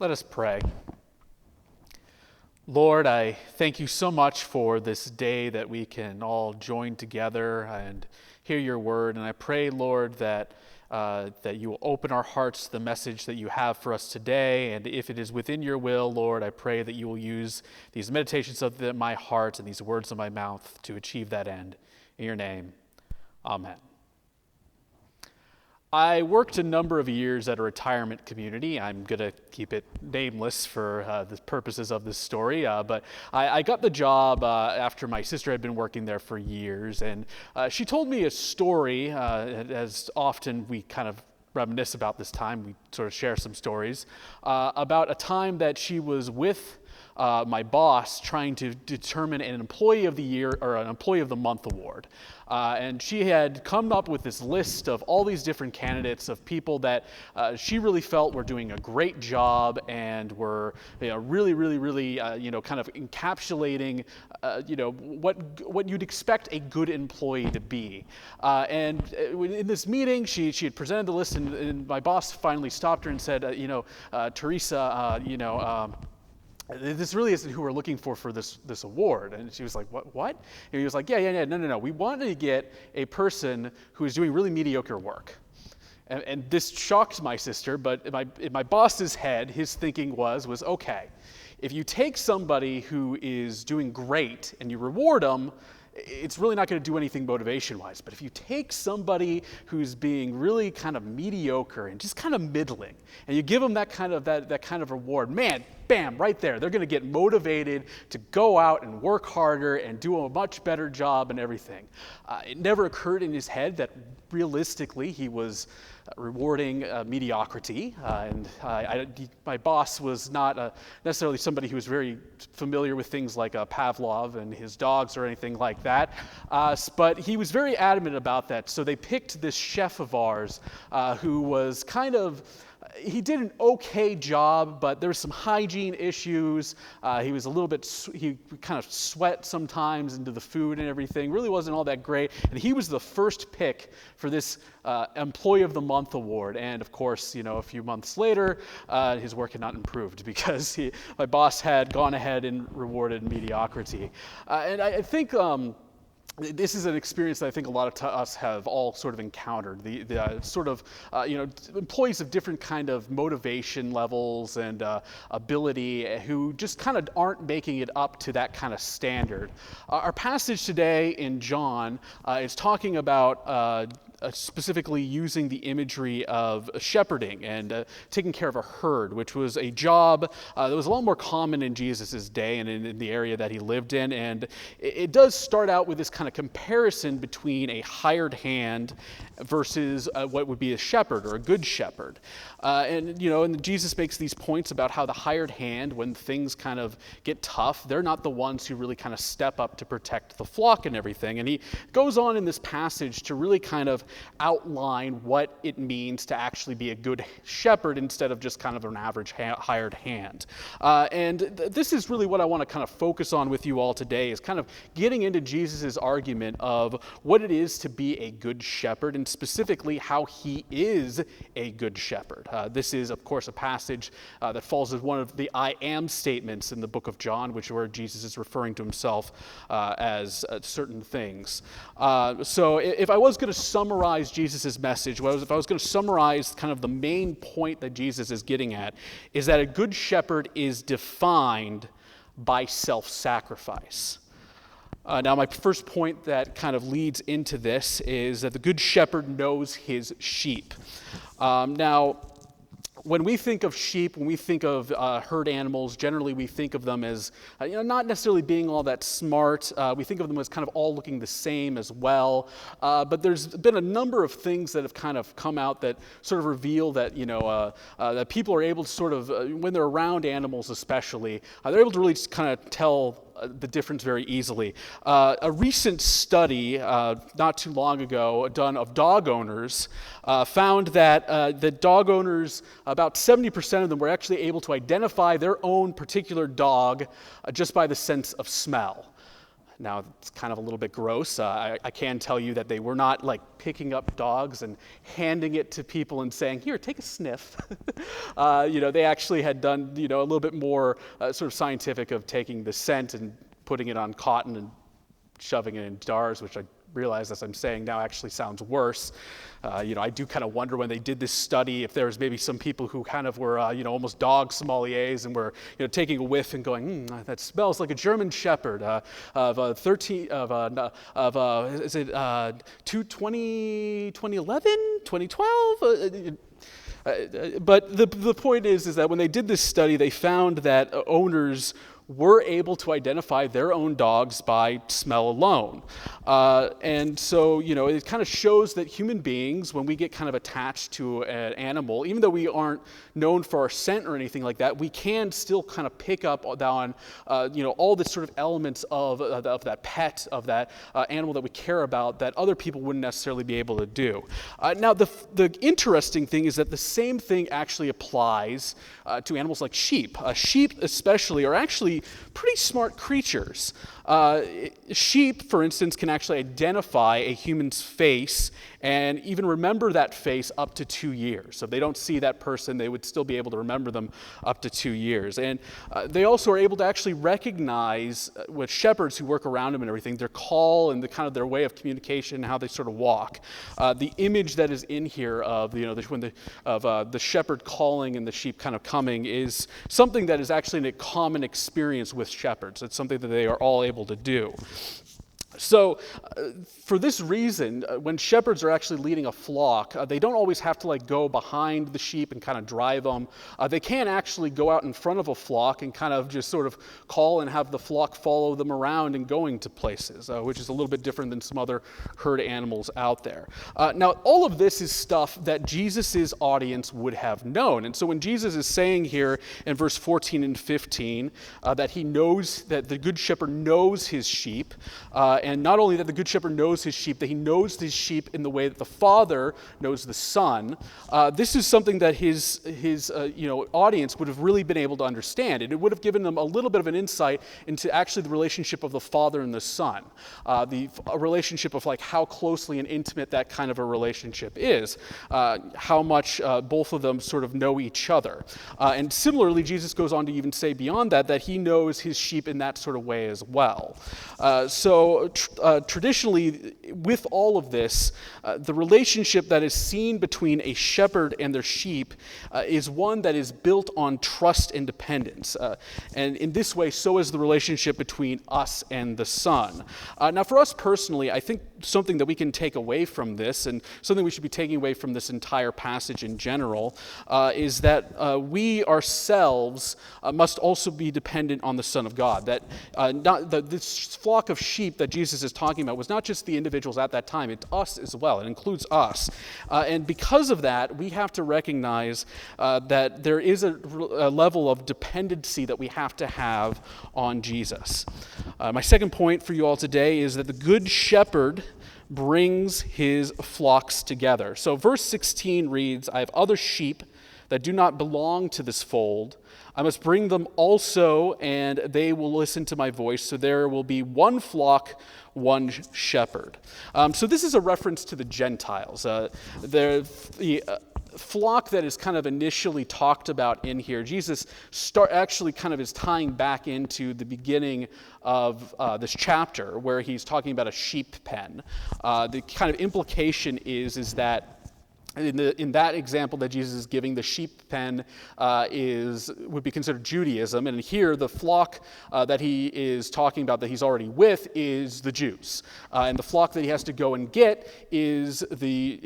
Let us pray. Lord, I thank you so much for this day that we can all join together and hear your word. And I pray, Lord, that you will open our hearts to the message that you have for us today. And if it is within your will, Lord, I pray that you will use these meditations of my heart and these words of my mouth to achieve that end. In your name, amen. I worked a number of years at a retirement community. I'm going to keep it nameless for the purposes of this story, but I got the job after my sister had been working there for years, and she told me a story, as often we kind of reminisce about this time, we sort of share some stories, about a time that she was with my boss trying to determine an Employee of the Year or an Employee of the Month award. And she had come up with this list of all these different candidates of people that she really felt were doing a great job and were really kind of encapsulating what you'd expect a good employee to be. And in this meeting, she had presented the list, and my boss finally stopped her and said, Teresa, this really isn't who we're looking for this award. And she was like, what? And he was like, yeah, no. We wanted to get a person who is doing really mediocre work. And this shocked my sister, but in my boss's head, his thinking was, okay, if you take somebody who is doing great and you reward them, it's really not going to do anything motivation-wise. But if you take somebody who's being really kind of mediocre and just kind of middling, and you give them that kind of reward, man, bam, right there, they're going to get motivated to go out and work harder and do a much better job and everything. It never occurred in his head that realistically he was rewarding mediocrity, and my boss was not necessarily somebody who was very familiar with things like Pavlov and his dogs or anything like that, but he was very adamant about that. So they picked this chef of ours who was he did an okay job, but there were some hygiene issues. He was he kind of sweat sometimes into the food and everything. Really wasn't all that great. And he was the first pick for this Employee of the Month award. And of course, a few months later, his work had not improved because my boss had gone ahead and rewarded mediocrity. And I think this is an experience that I think a lot of us have all sort of encountered. The sort of, employees of different kind of motivation levels and ability who just kind of aren't making it up to that kind of standard. Our passage today in John is talking about specifically using the imagery of shepherding and taking care of a herd, which was a job that was a lot more common in Jesus' day and in the area that he lived in. And it does start out with this kind of comparison between a hired hand versus what would be a shepherd or a good shepherd. And Jesus makes these points about how the hired hand, when things kind of get tough, they're not the ones who really kind of step up to protect the flock and everything. And he goes on in this passage to really kind of outline what it means to actually be a good shepherd instead of just kind of an average hired hand. And this is really what I want to kind of focus on with you all today, is kind of getting into Jesus' argument of what it is to be a good shepherd, and specifically how he is a good shepherd. This is, of course, a passage that falls as one of the I am statements in the book of John, where Jesus is referring to himself as certain things. So if I was going to summarize Jesus' message, if I was going to summarize kind of the main point that Jesus is getting at, is that a good shepherd is defined by self-sacrifice. Now, my first point that kind of leads into this is that the good shepherd knows his sheep. Now, when we think of sheep, when we think of herd animals, generally we think of them as not necessarily being all that smart. We think of them as kind of all looking the same as well. But there's been a number of things that have kind of come out that sort of reveal that that people are able to sort of, when they're around animals especially, they're able to really just kind of tell the difference very easily. A recent study not too long ago done of dog owners found that the dog owners, about 70% of them were actually able to identify their own particular dog just by the sense of smell. Now, it's kind of a little bit gross. I can tell you that they were not like picking up dogs and handing it to people and saying, here, take a sniff. They actually had done, a little bit more sort of scientific of taking the scent and putting it on cotton and shoving it in jars, which I realize, as I'm saying now, actually sounds worse. I do kind of wonder when they did this study if there was maybe some people who kind of were, almost dog sommeliers and were, taking a whiff and going, that smells like a German Shepherd of 2011, 2012. But the point is that when they did this study, they found that owners were able to identify their own dogs by smell alone. And so, it kind of shows that human beings, when we get kind of attached to an animal, even though we aren't known for our scent or anything like that, we can still kind of pick up on, all the sort of elements of that pet, of that animal that we care about that other people wouldn't necessarily be able to do. Now, the interesting thing is that the same thing actually applies to animals like sheep. Sheep especially are actually pretty smart creatures. Sheep, for instance, can actually identify a human's face and even remember that face up to 2 years. So if they don't see that person, they would still be able to remember them up to 2 years. And they also are able to actually recognize with shepherds who work around them and everything, their call and the kind of their way of communication and how they sort of walk. The image that is in here of the shepherd calling and the sheep kind of coming is something that is actually a common experience with shepherds. It's something that they are all able to do. So for this reason, when shepherds are actually leading a flock, they don't always have to go behind the sheep and kind of drive them. They can actually go out in front of a flock and kind of just sort of call and have the flock follow them around and going to places, which is a little bit different than some other herd animals out there. Now, all of this is stuff that Jesus' audience would have known. And so when Jesus is saying here in verse 14 and 15 that he knows, that the good shepherd knows his sheep, and not only that the good shepherd knows his sheep, that he knows his sheep in the way that the Father knows the Son. This is something that his audience would have really been able to understand, and it would have given them a little bit of an insight into actually the relationship of the Father and the Son, a relationship of how closely and intimate that kind of a relationship is, how much both of them sort of know each other. And similarly, Jesus goes on to even say beyond that he knows his sheep in that sort of way as well. Traditionally, with all of this, the relationship that is seen between a shepherd and their sheep is one that is built on trust and dependence. And in this way, so is the relationship between us and the Son. Now, for us personally, I think something that we can take away from this, and something we should be taking away from this entire passage in general, is that we ourselves must also be dependent on the Son of God. That this flock of sheep that Jesus is talking about was not just the individuals at that time, it's us as well. It includes us. And because of that, we have to recognize that there is a level of dependency that we have to have on Jesus. My second point for you all today is that the Good Shepherd brings his flocks together. So verse 16 reads, I have other sheep that do not belong to this fold. I must bring them also, and they will listen to my voice. So there will be one flock, one shepherd. So this is a reference to the Gentiles. The flock that is kind of initially talked about in here, Jesus actually kind of is tying back into the beginning of this chapter where he's talking about a sheep pen. The kind of implication is that in that example that Jesus is giving, the sheep pen would be considered Judaism, and here the flock that he is talking about that he's already with is the Jews, and the flock that he has to go and get is the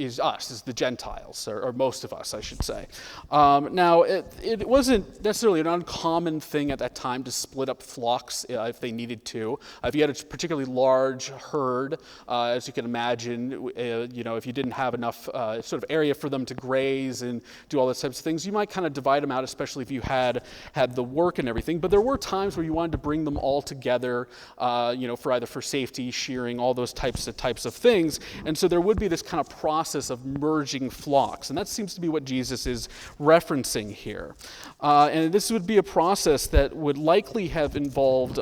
Gentiles, or most of us, I should say. Now, it wasn't necessarily an uncommon thing at that time to split up flocks if they needed to. If you had a particularly large herd, as you can imagine, if you didn't have enough sort of area for them to graze and do all those types of things, you might kind of divide them out, especially if you had the work and everything. But there were times where you wanted to bring them all together, for safety, shearing, all those types of things. And so there would be this kind of process of merging flocks, and that seems to be what Jesus is referencing here. And this would be a process that would likely have involved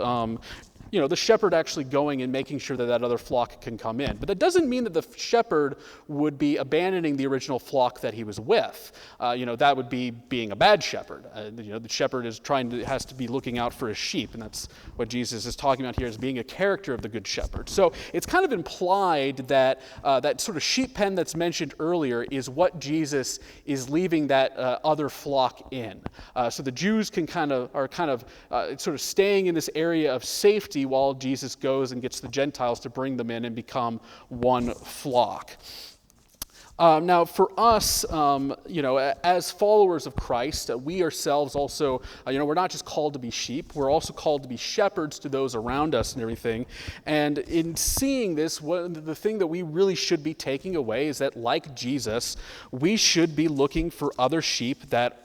the shepherd actually going and making sure that that other flock can come in. But that doesn't mean that the shepherd would be abandoning the original flock that he was with. That would be being a bad shepherd. The shepherd has to be looking out for his sheep, and that's what Jesus is talking about here as being a character of the good shepherd. So it's kind of implied that that sort of sheep pen that's mentioned earlier is what Jesus is leaving that other flock in. So the Jews are sort of staying in this area of safety while Jesus goes and gets the Gentiles to bring them in and become one flock. Now, for us, as followers of Christ, we ourselves also, we're not just called to be sheep, we're also called to be shepherds to those around us and everything. And in seeing this, the thing that we really should be taking away is that, like Jesus, we should be looking for other sheep that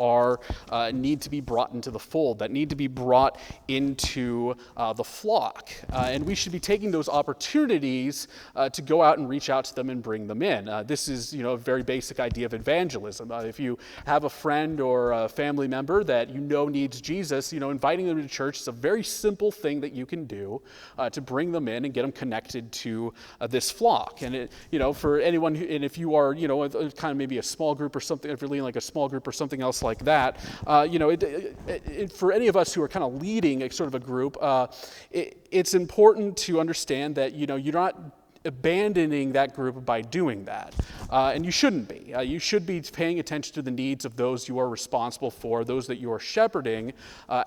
need to be brought into the fold, that need to be brought into the flock. And we should be taking those opportunities to go out and reach out to them and bring them in. This is a very basic idea of evangelism. If you have a friend or a family member that needs Jesus, inviting them to church is a very simple thing that you can do to bring them in and get them connected to this flock. And for anyone, and if you are, kind of maybe a small group or something, if you're leading like a small group or something else like that, for any of us who are kind of leading a sort of a group, it's important to understand that you're not abandoning that group by doing that. And you shouldn't be. You should be paying attention to the needs of those you are responsible for, those that you are shepherding,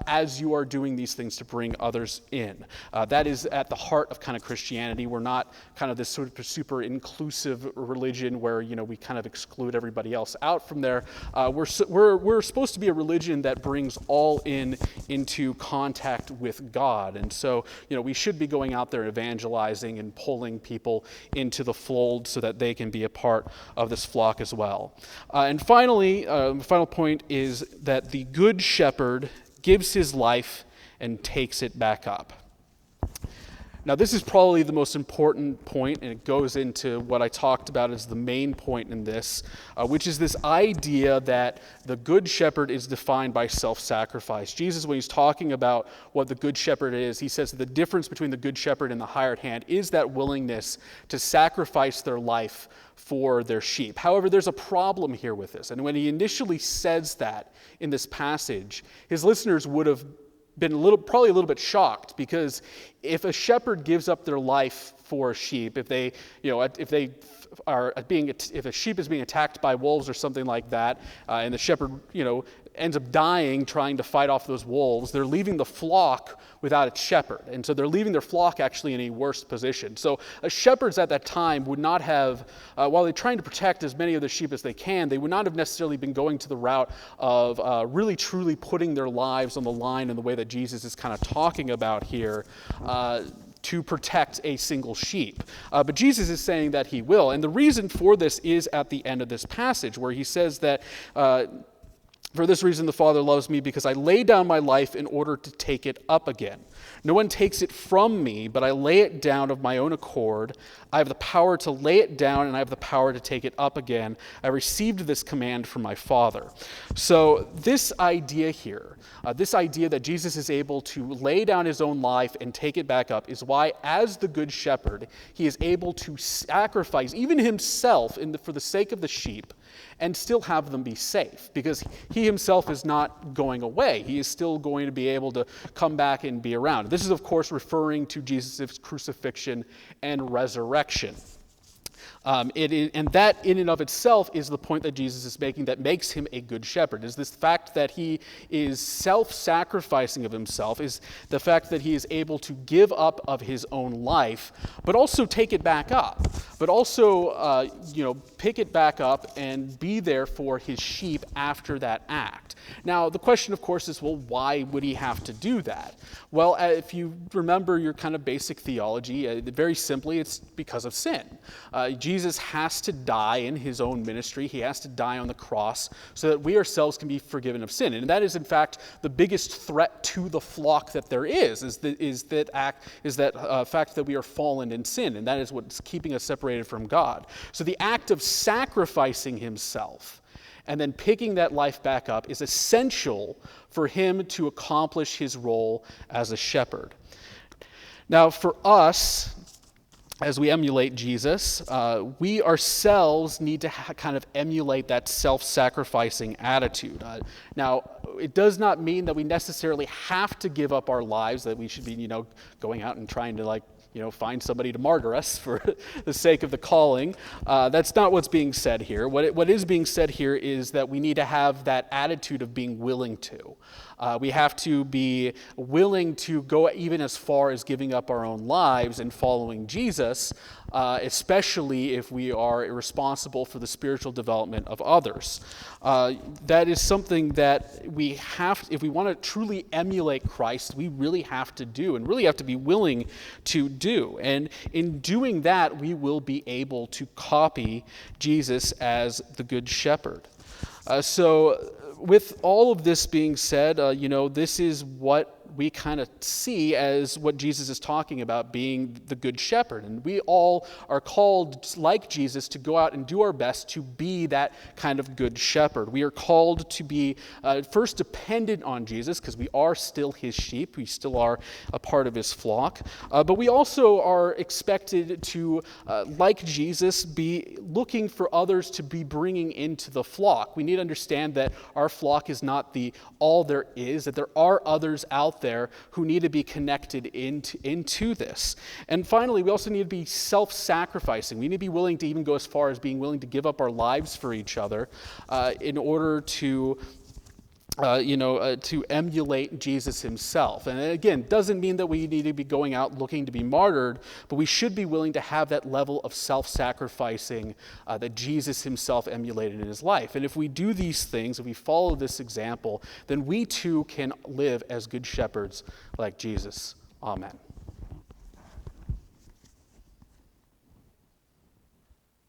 as you are doing these things to bring others in. That is at the heart of kind of Christianity. We're not kind of this sort of super inclusive religion where, we kind of exclude everybody else out from there. We're supposed to be a religion that brings all into contact with God. And so, we should be going out there evangelizing and pulling people into the fold so that they can be a part of this flock as well. And finally, the final point is that the good shepherd gives his life and takes it back up. Now, this is probably the most important point, and it goes into what I talked about as the main point in this, which is this idea that the good shepherd is defined by self-sacrifice. Jesus, when he's talking about what the good shepherd is, he says that the difference between the good shepherd and the hired hand is that willingness to sacrifice their life for their sheep. However, there's a problem here with this, and when he initially says that in this passage, his listeners would have been probably a little bit shocked, because if a shepherd gives up their life for a sheep, if a sheep is being attacked by wolves or something like that, and the shepherd ends up dying trying to fight off those wolves, they're leaving the flock without its shepherd, and so they're leaving their flock actually in a worse position. So shepherds at that time would not have, while they're trying to protect as many of the sheep as they can, they would not have necessarily been going to the route of really truly putting their lives on the line in the way that Jesus is kind of talking about here, to protect a single sheep. But Jesus is saying that he will. And the reason for this is at the end of this passage, where he says that, for this reason the Father loves me, because I lay down my life in order to take it up again. No one takes it from me, but I lay it down of my own accord. I have the power to lay it down, and I have the power to take it up again. I received this command from my Father. So this idea here, this idea that Jesus is able to lay down his own life and take it back up, is why, as the good shepherd, he is able to sacrifice even himself for the sake of the sheep, and still have them be safe, because he himself is not going away. He is still going to be able to come back and be around. This is, of course, referring to Jesus' crucifixion and resurrection. And that in and of itself is the point that Jesus is making that makes him a good shepherd, is this fact that he is self-sacrificing of himself, is the fact that he is able to give up of his own life, but also take it back up, but also pick it back up and be there for his sheep after that act. Now, the question, of course, is, well, why would he have to do that? Well, if you remember your kind of basic theology, very simply, it's because of sin. Jesus has to die in his own ministry. He has to die on the cross so that we ourselves can be forgiven of sin. And that is, in fact, the biggest threat to the flock that there is that fact that we are fallen in sin, and that is what's keeping us separated from God. So the act of sacrificing himself and then picking that life back up is essential for him to accomplish his role as a shepherd. Now, for us, as we emulate Jesus, we ourselves need to kind of emulate that self-sacrificing attitude. Now, it does not mean that we necessarily have to give up our lives, that we should be, going out and trying to find somebody to martyr us for the sake of the calling. That's not what's being said here. What is being said here is that we need to have that attitude of being willing to. We have to be willing to go even as far as giving up our own lives and following Jesus, especially if we are responsible for the spiritual development of others. That is something that we have, if we want to truly emulate Christ, we really have to do and really have to be willing to do. And in doing that, we will be able to copy Jesus as the Good Shepherd. So with all of this being said, this is what we kind of see as what Jesus is talking about, being the Good Shepherd. And we all are called, like Jesus, to go out and do our best to be that kind of Good Shepherd. We are called to be first dependent on Jesus, because we are still his sheep. We still are a part of his flock. But we also are expected to, like Jesus, be looking for others to be bringing into the flock. We need to understand that our flock is not the all there is, that there are others out there who need to be connected into this. And finally, we also need to be self-sacrificing. We need to be willing to even go as far as being willing to give up our lives for each other in order to to emulate Jesus himself. And again, doesn't mean that we need to be going out looking to be martyred, but we should be willing to have that level of self-sacrificing that Jesus himself emulated in his life. And if we do these things, if we follow this example, then we too can live as good shepherds like Jesus. Amen.